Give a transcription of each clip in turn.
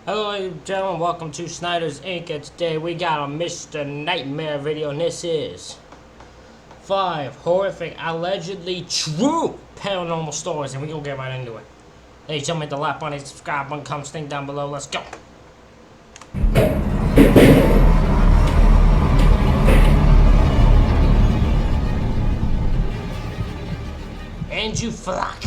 Hello, ladies and gentlemen. Welcome to Snyder's Inc. And today we got a Mr. Nightmare video, and this is 5 horrific, allegedly true paranormal stories. And we're gonna get right into it. Ladies and gentlemen, hit the like button, subscribe button, comment, thing down below. Let's go. Andrew Flock.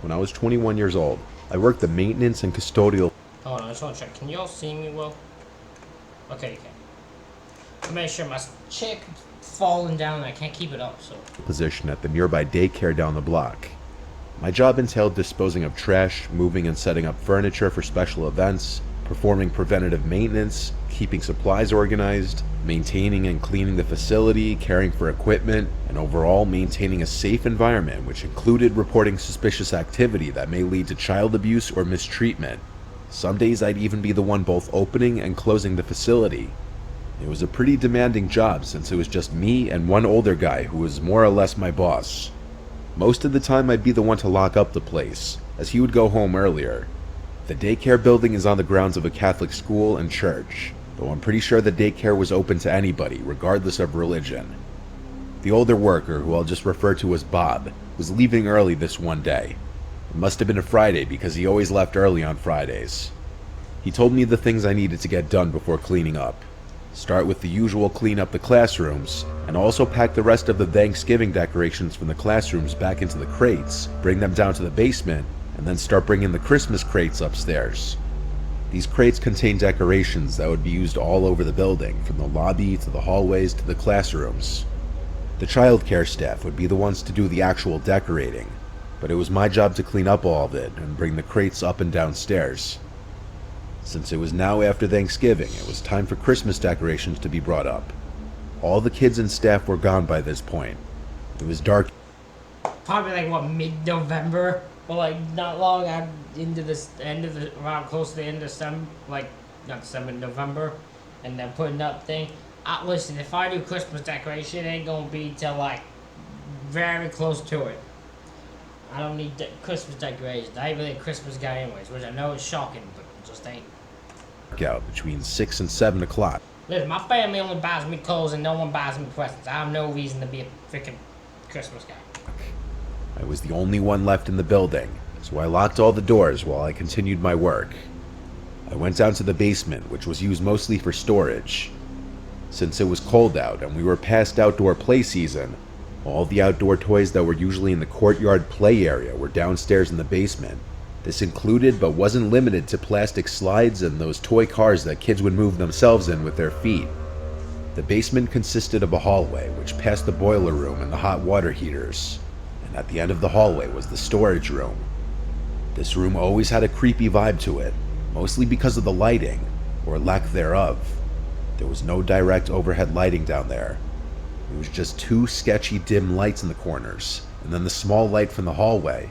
When I was 21 years old, I worked the maintenance and custodial. Hold on, I just want to check. Can you all see me well? Okay, you can. To make sure my chair keeps falling down and I can't keep it up, so. Position at the nearby daycare down the block. My job entailed disposing of trash, moving and setting up furniture for special events, performing preventative maintenance, keeping supplies organized, maintaining and cleaning the facility, caring for equipment, and overall maintaining a safe environment, which included reporting suspicious activity that may lead to child abuse or mistreatment. Some days I'd even be the one both opening and closing the facility. It was a pretty demanding job since it was just me and one older guy who was more or less my boss. Most of the time I'd be the one to lock up the place, as he would go home earlier. The daycare building is on the grounds of a Catholic school and church, though I'm pretty sure the daycare was open to anybody, regardless of religion. The older worker, who I'll just refer to as Bob, was leaving early this one day. It must have been a Friday because he always left early on Fridays. He told me the things I needed to get done before cleaning up. Start with the usual clean up the classrooms, and also pack the rest of the Thanksgiving decorations from the classrooms back into the crates, bring them down to the basement, and then start bringing the Christmas crates upstairs. These crates contain decorations that would be used all over the building, from the lobby to the hallways to the classrooms. The childcare staff would be the ones to do the actual decorating, but it was my job to clean up all of it and bring the crates up and downstairs. Since it was now after Thanksgiving, it was time for Christmas decorations to be brought up. All the kids and staff were gone by this point. It was dark. Probably like what, mid-November, or like not long into this end of the around close to the end of December, like not December, November, and then putting up thing. Listen, if I do Christmas decoration, it ain't gonna be till like very close to it. I don't need Christmas decorations. I ain't really a Christmas guy anyways, which I know is shocking, but it just ain't. Out between 6 and 7 o'clock. Listen, my family only buys me clothes and no one buys me presents. I have no reason to be a freaking Christmas guy. I was the only one left in the building, so I locked all the doors while I continued my work. I went down to the basement, which was used mostly for storage. Since it was cold out and we were past outdoor play season, all the outdoor toys that were usually in the courtyard play area were downstairs in the basement. This included but wasn't limited to plastic slides and those toy cars that kids would move themselves in with their feet. The basement consisted of a hallway which passed the boiler room and the hot water heaters, and at the end of the hallway was the storage room. This room always had a creepy vibe to it, mostly because of the lighting, or lack thereof. There was no direct overhead lighting down there. It was just two sketchy dim lights in the corners, and then the small light from the hallway.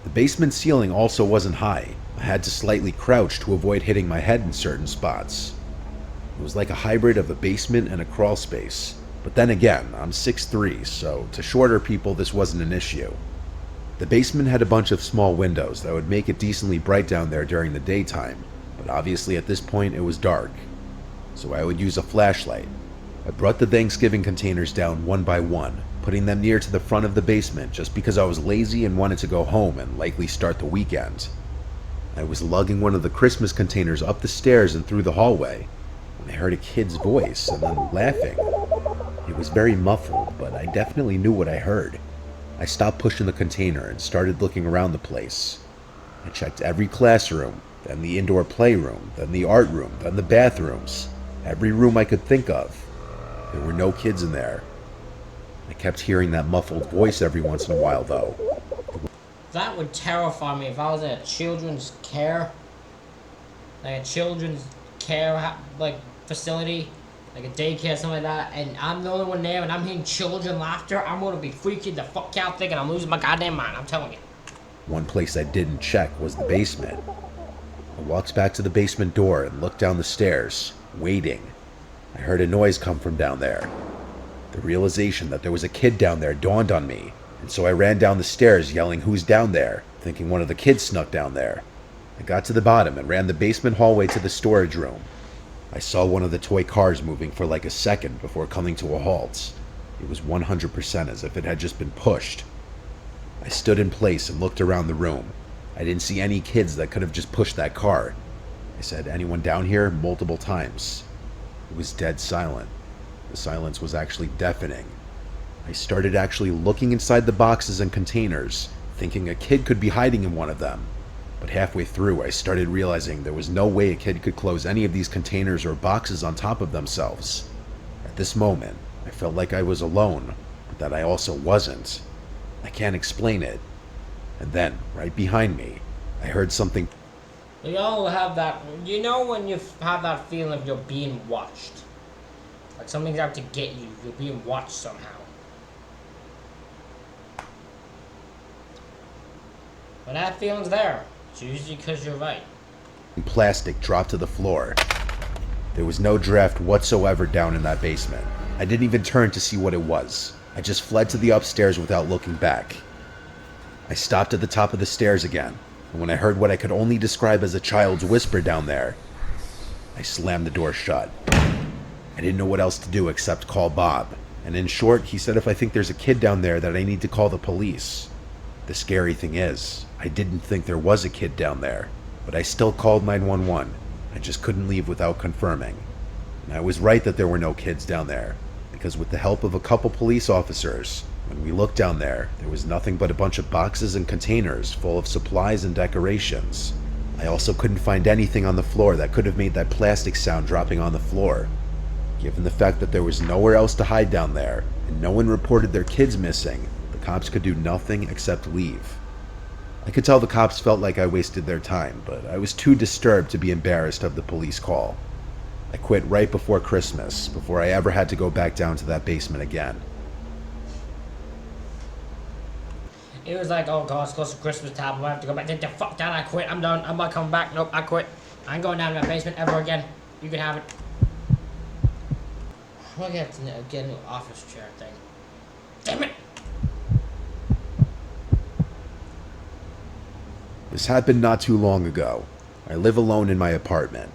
The basement ceiling also wasn't high. I had to slightly crouch to avoid hitting my head in certain spots. It was like a hybrid of a basement and a crawl space. But then again, I'm 6'3", so to shorter people this wasn't an issue. The basement had a bunch of small windows that would make it decently bright down there during the daytime, but obviously at this point it was dark. So I would use a flashlight. I brought the Thanksgiving containers down one by one, putting them near to the front of the basement just because I was lazy and wanted to go home and likely start the weekend. I was lugging one of the Christmas containers up the stairs and through the hallway when I heard a kid's voice and then laughing. It was very muffled, but I definitely knew what I heard. I stopped pushing the container and started looking around the place. I checked every classroom, then the indoor playroom, then the art room, then the bathrooms, every room I could think of. There were no kids in there. I kept hearing that muffled voice every once in a while, though. That would terrify me if I was at a children's care, like a children's care like facility, like a daycare, something like that, and I'm the only one there and I'm hearing children laughter. I'm gonna be freaking the fuck out thinking I'm losing my goddamn mind, I'm telling you. One place I didn't check was the basement. I walked back to the basement door and looked down the stairs, waiting. I heard a noise come from down there. The realization that there was a kid down there dawned on me, and so I ran down the stairs yelling, "Who's down there?" thinking one of the kids snuck down there. I I got to the bottom and ran the basement hallway to the storage room. I saw one of the toy cars moving for like a second before coming to a halt. It was 100% as if it had just been pushed. I stood in place and looked around the room. I didn't see any kids that could have just pushed that car. I said, "Anyone down here?" multiple times. It was dead silent. The silence was actually deafening. I started actually looking inside the boxes and containers, thinking a kid could be hiding in one of them. But halfway through, I started realizing there was no way a kid could close any of these containers or boxes on top of themselves. At this moment, I felt like I was alone, but that I also wasn't. I can't explain it. And then, right behind me, I heard something. We all have that. You know when you have that feeling of you're being watched? Like something's out to get you. You're being watched somehow. When that feeling's there, it's usually because you're right. Plastic dropped to the floor. There was no draft whatsoever down in that basement. I didn't even turn to see what it was. I just fled to the upstairs without looking back. I stopped at the top of the stairs again, and when I heard what I could only describe as a child's whisper down there, I slammed the door shut. I didn't know what else to do except call Bob, and in short, he said if I think there's a kid down there that I need to call the police. The scary thing is, I didn't think there was a kid down there, but I still called 911. I just couldn't leave without confirming. And I was right that there were no kids down there, because with the help of a couple police officers, when we looked down there, there was nothing but a bunch of boxes and containers full of supplies and decorations. I also couldn't find anything on the floor that could have made that plastic sound dropping on the floor. Given the fact that there was nowhere else to hide down there, and no one reported their kids missing, the cops could do nothing except leave. I could tell the cops felt like I wasted their time, but I was too disturbed to be embarrassed of the police call. I quit right before Christmas, before I ever had to go back down to that basement again. It was like, oh god, it's close to Christmas time. I have to go back. Take the fuck down. I quit. I'm done. I'm not coming back. Nope, I quit. I ain't going down to that basement ever again. You can have it. I'm gonna get a new office chair thing. Damn it! This happened not too long ago. I live alone in my apartment.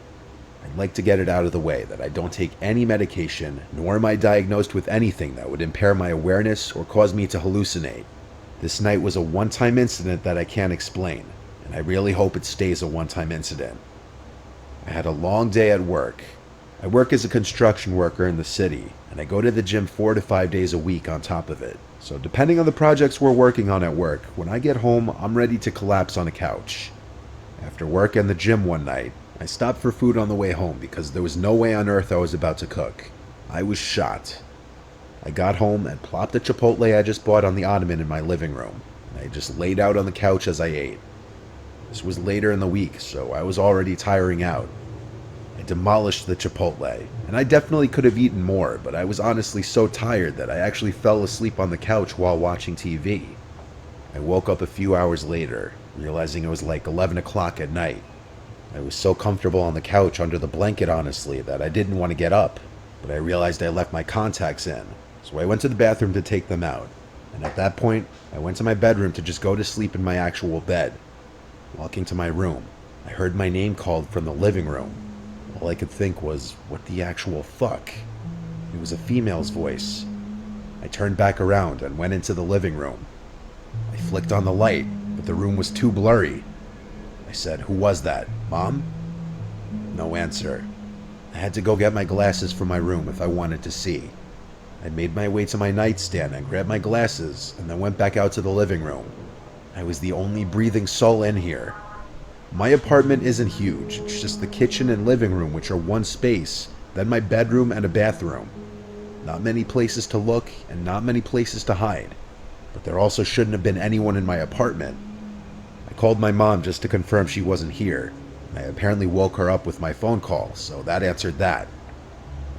I'd like to get it out of the way that I don't take any medication, nor am I diagnosed with anything that would impair my awareness or cause me to hallucinate. This night was a one-time incident that I can't explain, and I really hope it stays a one-time incident. I had a long day at work. I work as a construction worker in the city, and I go to the gym 4 to 5 days a week on top of it. So depending on the projects we're working on at work, when I get home, I'm ready to collapse on a couch. After work and the gym one night, I stopped for food on the way home because there was no way on earth I was about to cook. I was shot. I got home and plopped the Chipotle I just bought on the ottoman in my living room, and I just laid out on the couch as I ate. This was later in the week, so I was already tiring out. I demolished the Chipotle, and I definitely could have eaten more, but I was honestly so tired that I actually fell asleep on the couch while watching TV. I woke up a few hours later, realizing it was like 11 o'clock at night. I was so comfortable on the couch under the blanket, honestly, that I didn't want to get up, but I realized I left my contacts in, so I went to the bathroom to take them out, and at that point, I went to my bedroom to just go to sleep in my actual bed. Walking to my room, I heard my name called from the living room. All I could think was, what the actual fuck? It was a female's voice. I turned back around and went into the living room. I flicked on the light, but the room was too blurry. I said, "Who was that? Mom?" No answer. I had to go get my glasses from my room if I wanted to see. I made my way to my nightstand and grabbed my glasses, and then went back out to the living room. I was the only breathing soul in here. My apartment isn't huge, it's just the kitchen and living room, which are one space, then my bedroom and a bathroom. Not many places to look, and not many places to hide. But there also shouldn't have been anyone in my apartment. I called my mom just to confirm she wasn't here. I apparently woke her up with my phone call, so that answered that.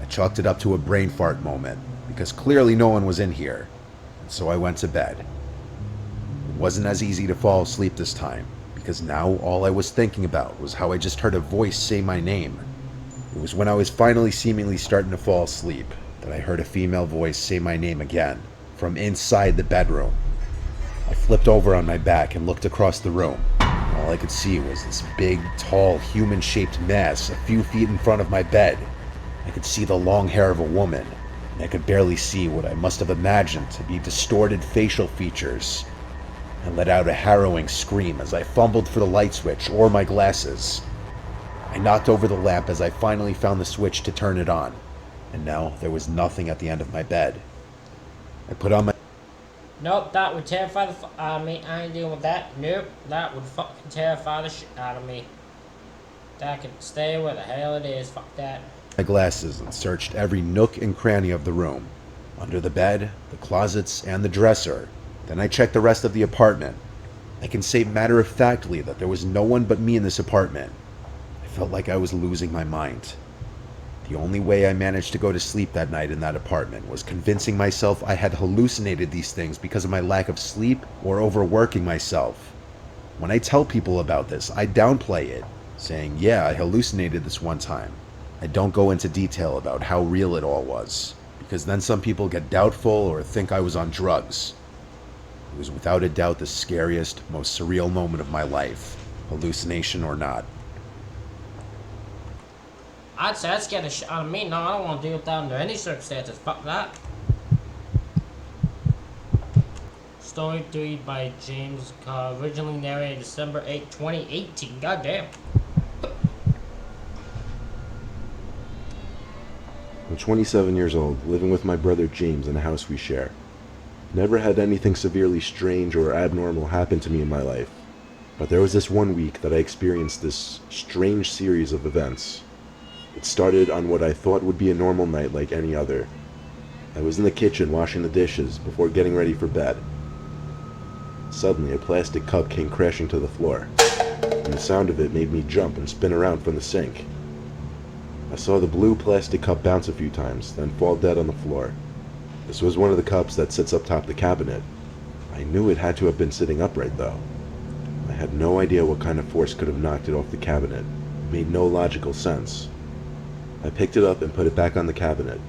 I chalked it up to a brain fart moment, because clearly no one was in here, and so I went to bed. It wasn't as easy to fall asleep this time, because now all I was thinking about was how I just heard a voice say my name. It was when I was finally seemingly starting to fall asleep that I heard a female voice say my name again, from inside the bedroom. I flipped over on my back and looked across the room. All I could see was this big, tall, human-shaped mass a few feet in front of my bed. I could see the long hair of a woman, and I could barely see what I must have imagined to be distorted facial features. I let out a harrowing scream as I fumbled for the light switch or my glasses. I knocked over the lamp as I finally found the switch to turn it on, and now there was nothing at the end of my bed. I put on my... Nope, that would terrify the fuck out of me. I ain't dealing with that. Nope, that would fucking terrify the shit out of me. That could stay where the hell it is. Fuck that. my glasses and searched every nook and cranny of the room, under the bed, the closets, and the dresser. Then I checked the rest of the apartment. I can say matter-of-factly that there was no one but me in this apartment. I felt like I was losing my mind. The only way I managed to go to sleep that night in that apartment was convincing myself I had hallucinated these things because of my lack of sleep or overworking myself. When I tell people about this, I downplay it, saying, yeah, I hallucinated this one time. I don't go into detail about how real it all was, because then some people get doubtful or think I was on drugs. It was without a doubt the scariest, most surreal moment of my life, hallucination or not. I'd say that scared the shit out of me. No, I don't want to deal with that under any circumstances. Fuck that. Story 3 by James Carr. Originally narrated December 8, 2018. Goddamn. I'm 27 years old, living with my brother James in a house we share. Never had anything severely strange or abnormal happen to me in my life, but there was this one week that I experienced this strange series of events. It started on what I thought would be a normal night like any other. I was in the kitchen washing the dishes before getting ready for bed. Suddenly, a plastic cup came crashing to the floor, and the sound of it made me jump and spin around from the sink. I saw the blue plastic cup bounce a few times, then fall dead on the floor. This was one of the cups that sits up top the cabinet. I knew it had to have been sitting upright, though. I had no idea what kind of force could have knocked it off the cabinet. It made no logical sense. I picked it up and put it back on the cabinet.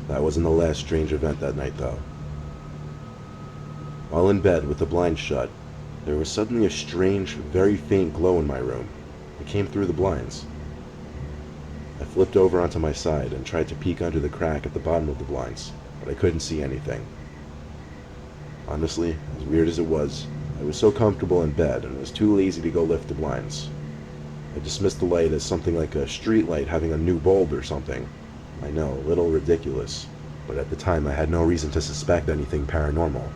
That wasn't the last strange event that night, though. While in bed with the blinds shut, there was suddenly a strange, very faint glow in my room. It came through the blinds. I flipped over onto my side and tried to peek under the crack at the bottom of the blinds, but I couldn't see anything. Honestly, as weird as it was, I was so comfortable in bed and was too lazy to go lift the blinds. I dismissed the light as something like a street light having a new bulb or something. I know, a little ridiculous, but at the time I had no reason to suspect anything paranormal.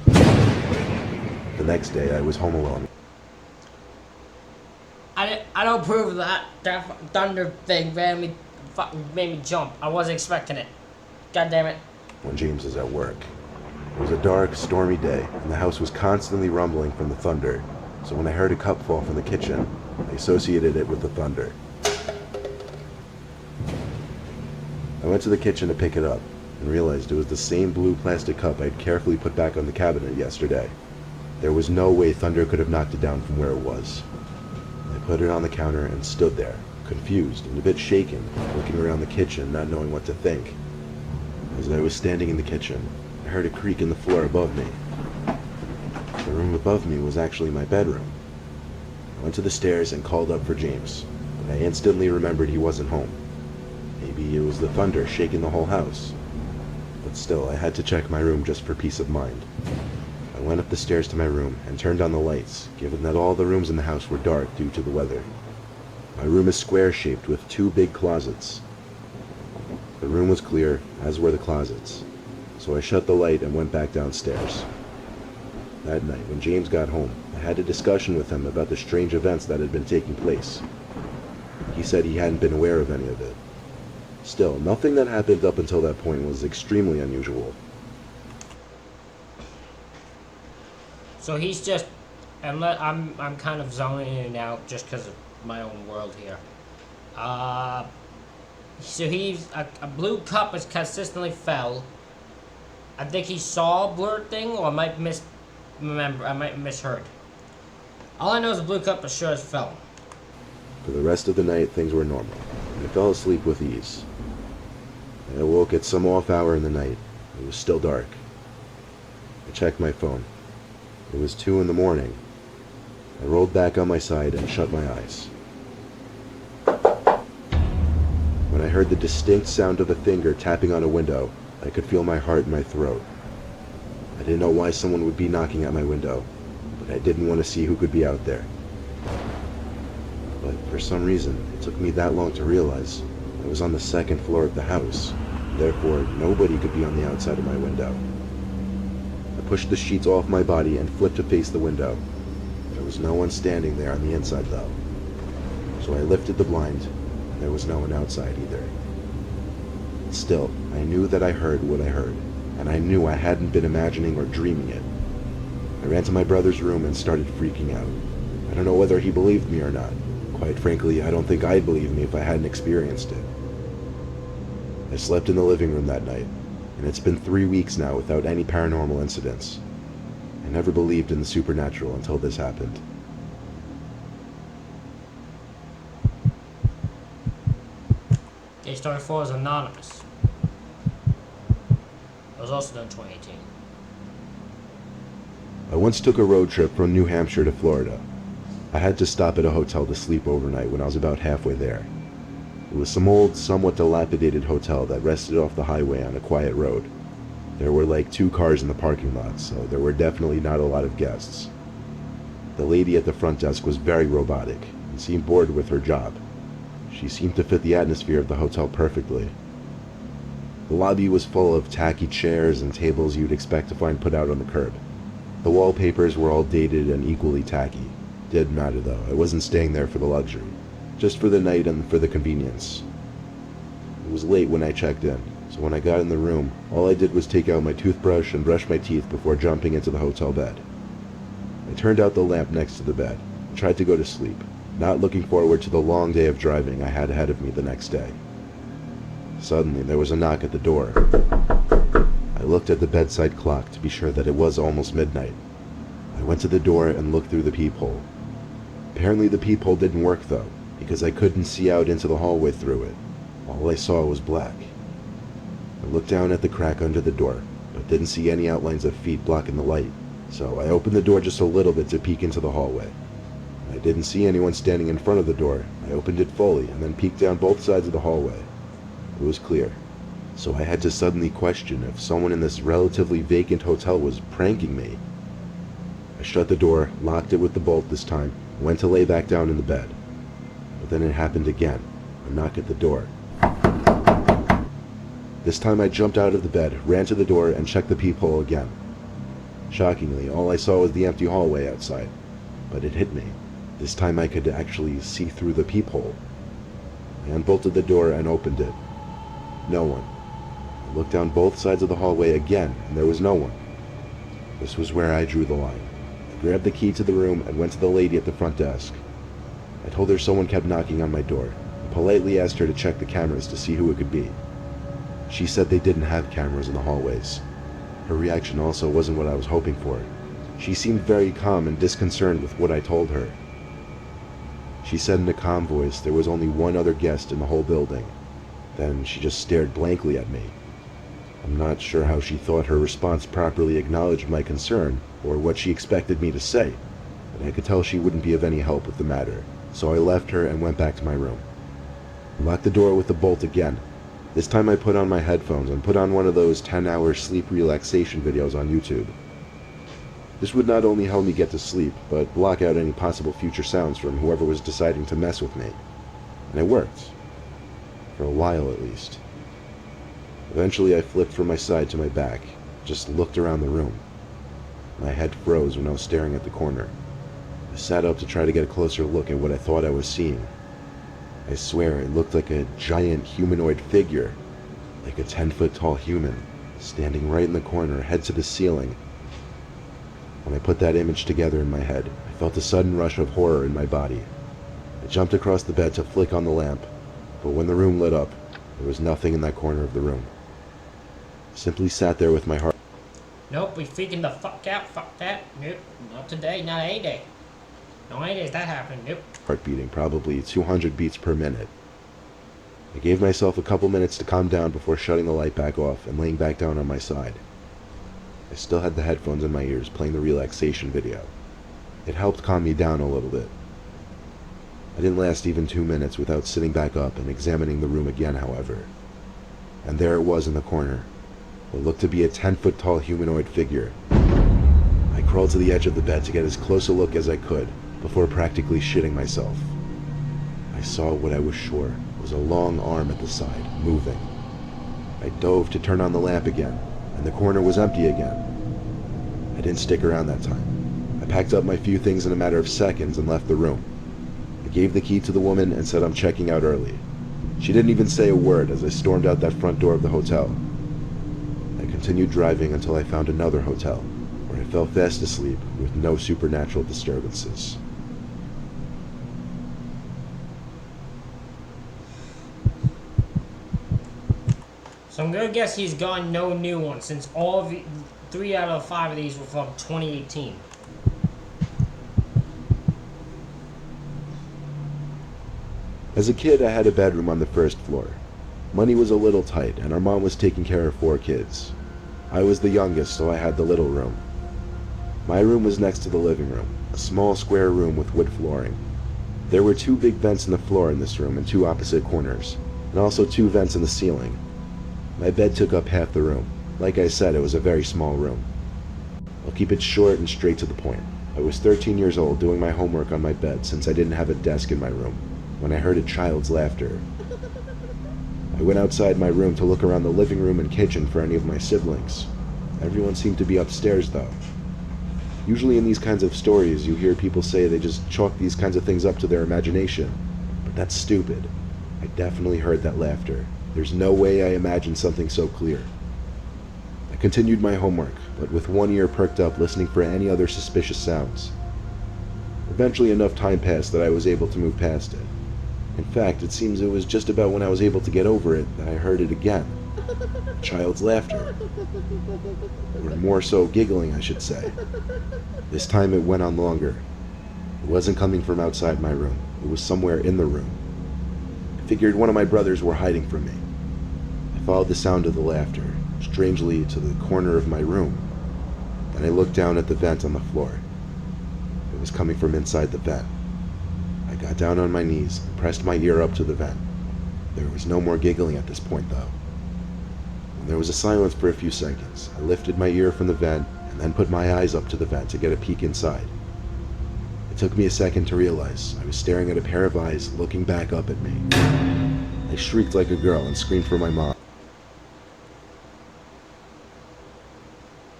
The next day I was home alone. I don't approve of that. That thunder thing made me jump. I wasn't expecting it. God damn it. When James was at work. It was a dark, stormy day, and the house was constantly rumbling from the thunder, so when I heard a cup fall from the kitchen, I associated it with the thunder. I went to the kitchen to pick it up, and realized it was the same blue plastic cup I'd carefully put back on the cabinet yesterday. There was no way thunder could have knocked it down from where it was. I put it on the counter and stood there, confused and a bit shaken, looking around the kitchen, not knowing what to think. As I was standing in the kitchen, I heard a creak in the floor above me. The room above me was actually my bedroom. I went to the stairs and called up for James, but I instantly remembered he wasn't home. Maybe it was the thunder shaking the whole house. But still, I had to check my room just for peace of mind. I went up the stairs to my room and turned on the lights, given that all the rooms in the house were dark due to the weather. My room is square-shaped with two big closets. The room was clear, as were the closets, so I shut the light and went back downstairs. That night, when James got home, I had a discussion with him about the strange events that had been taking place. He said he hadn't been aware of any of it. Still, nothing that happened up until that point was extremely unusual. So he's just, I'm kind of zoning in and out just because of my own world here. So he's a blue cup has consistently fell. I think he saw a blurred thing, or I might misheard. All I know is the blue cup for sure has fell. For the rest of the night, things were normal, and I fell asleep with ease. I awoke at some off hour in the night. It was still dark. I checked my phone. It was 2 in the morning. I rolled back on my side and shut my eyes. When I heard the distinct sound of a finger tapping on a window, I could feel my heart in my throat. I didn't know why someone would be knocking at my window, but I didn't want to see who could be out there. But for some reason, it took me that long to realize I was on the second floor of the house. Therefore, nobody could be on the outside of my window. I pushed the sheets off my body and flipped to face the window. There was no one standing there on the inside though. So I lifted the blind, and there was no one outside either. Still, I knew that I heard what I heard, and I knew I hadn't been imagining or dreaming it. I ran to my brother's room and started freaking out. I don't know whether he believed me or not. Quite frankly, I don't think I'd believe me if I hadn't experienced it. I slept in the living room that night, and it's been 3 weeks now without any paranormal incidents. I never believed in the supernatural until this happened. Case story 4 is anonymous. It was also done in 2018. I once took a road trip from New Hampshire to Florida. I had to stop at a hotel to sleep overnight when I was about halfway there. It was some old, somewhat dilapidated hotel that rested off the highway on a quiet road. There were like 2 cars in the parking lot, so there were definitely not a lot of guests. The lady at the front desk was very robotic and seemed bored with her job. She seemed to fit the atmosphere of the hotel perfectly. The lobby was full of tacky chairs and tables you'd expect to find put out on the curb. The wallpapers were all dated and equally tacky. Didn't matter though, I wasn't staying there for the luxury, just for the night and for the convenience. It was late when I checked in, so when I got in the room, all I did was take out my toothbrush and brush my teeth before jumping into the hotel bed. I turned out the lamp next to the bed and tried to go to sleep, not looking forward to the long day of driving I had ahead of me the next day. Suddenly, there was a knock at the door. I looked at the bedside clock to be sure that it was almost midnight. I went to the door and looked through the peephole. Apparently the peephole didn't work though, because I couldn't see out into the hallway through it. All I saw was black. I looked down at the crack under the door, but didn't see any outlines of feet blocking the light, so I opened the door just a little bit to peek into the hallway. I didn't see anyone standing in front of the door. I opened it fully and then peeked down both sides of the hallway. It was clear, so I had to suddenly question if someone in this relatively vacant hotel was pranking me. I shut the door, locked it with the bolt this time, and went to lay back down in the bed. But then it happened again, a knock at the door. This time I jumped out of the bed, ran to the door, and checked the peephole again. Shockingly, all I saw was the empty hallway outside, but it hit me. This time I could actually see through the peephole. I unbolted the door and opened it. No one. I looked down both sides of the hallway again, and there was no one. This was where I drew the line. I grabbed the key to the room and went to the lady at the front desk. I told her someone kept knocking on my door, and politely asked her to check the cameras to see who it could be. She said they didn't have cameras in the hallways. Her reaction also wasn't what I was hoping for. She seemed very calm and disconcerted with what I told her. She said in a calm voice there was only one other guest in the whole building. Then she just stared blankly at me. I'm not sure how she thought her response properly acknowledged my concern, or what she expected me to say, but I could tell she wouldn't be of any help with the matter, so I left her and went back to my room. I locked the door with the bolt again. This time I put on my headphones and put on one of those 10-hour sleep relaxation videos on YouTube. This would not only help me get to sleep, but block out any possible future sounds from whoever was deciding to mess with me. And it worked. For a while at least. Eventually I flipped from my side to my back, just looked around the room. My head froze when I was staring at the corner. I sat up to try to get a closer look at what I thought I was seeing. I swear it looked like a giant humanoid figure, like a 10-foot tall human, standing right in the corner, head to the ceiling. When I put that image together in my head, I felt a sudden rush of horror in my body. I jumped across the bed to flick on the lamp, but when the room lit up, there was nothing in that corner of the room. I simply sat there with my heart. Nope, we freaking the fuck out. Fuck that. Nope. Not today. Not any day. No any days that happened. Nope. Heart beating probably 200 beats per minute. I gave myself a couple minutes to calm down before shutting the light back off and laying back down on my side. I still had the headphones in my ears playing the relaxation video. It helped calm me down a little bit. I didn't last even 2 minutes without sitting back up and examining the room again, however. And there it was in the corner, what looked to be a 10-foot tall humanoid figure. I crawled to the edge of the bed to get as close a look as I could before practically shitting myself. I saw what I was sure was a long arm at the side, moving. I dove to turn on the lamp again, and the corner was empty again. I didn't stick around that time. I packed up my few things in a matter of seconds and left the room. I gave the key to the woman and said I'm checking out early. She didn't even say a word as I stormed out that front door of the hotel. I continued driving until I found another hotel, where I fell fast asleep with no supernatural disturbances. So I'm gonna guess he's gotten no new ones since all of 3 out of 5 of these were from 2018. As a kid, I had a bedroom on the first floor. Money was a little tight, and our mom was taking care of 4 kids. I was the youngest, so I had the little room. My room was next to the living room, a small square room with wood flooring. There were 2 big vents in the floor in this room in 2 opposite corners, and also 2 vents in the ceiling. My bed took up half the room. Like I said, it was a very small room. I'll keep it short and straight to the point. I was 13 years old doing my homework on my bed since I didn't have a desk in my room when I heard a child's laughter. I went outside my room to look around the living room and kitchen for any of my siblings. Everyone seemed to be upstairs though. Usually in these kinds of stories you hear people say they just chalk these kinds of things up to their imagination, but that's stupid. I definitely heard that laughter. There's no way I imagined something so clear. I continued my homework, but with one ear perked up listening for any other suspicious sounds. Eventually enough time passed that I was able to move past it. In fact, it seems it was just about when I was able to get over it that I heard it again. A child's laughter. Or more so, giggling, I should say. This time it went on longer. It wasn't coming from outside my room. It was somewhere in the room. I figured one of my brothers were hiding from me. I followed the sound of the laughter, strangely to the corner of my room. Then I looked down at the vent on the floor. It was coming from inside the vent. I got down on my knees and pressed my ear up to the vent. There was no more giggling at this point, though. When there was a silence for a few seconds, I lifted my ear from the vent and then put my eyes up to the vent to get a peek inside. It took me a second to realize I was staring at a pair of eyes looking back up at me. I shrieked like a girl and screamed for my mom.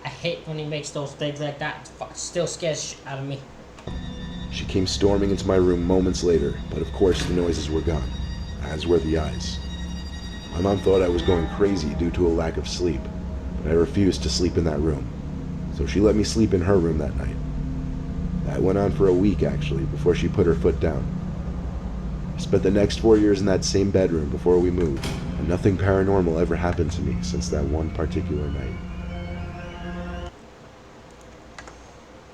I hate when he makes those things like that. It still scares shit out of me. She came storming into my room moments later, but of course the noises were gone, as were the eyes. My mom thought I was going crazy due to a lack of sleep, but I refused to sleep in that room, so she let me sleep in her room that night. That went on for a week, actually, before she put her foot down. I spent the next 4 years in that same bedroom before we moved, and nothing paranormal ever happened to me since that one particular night.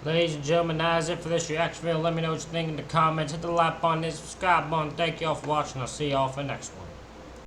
Ladies and gentlemen, that is it for this reaction video. Let me know what you think in the comments. Hit the like button, hit the subscribe button. Thank y'all for watching. I'll see y'all for the next one.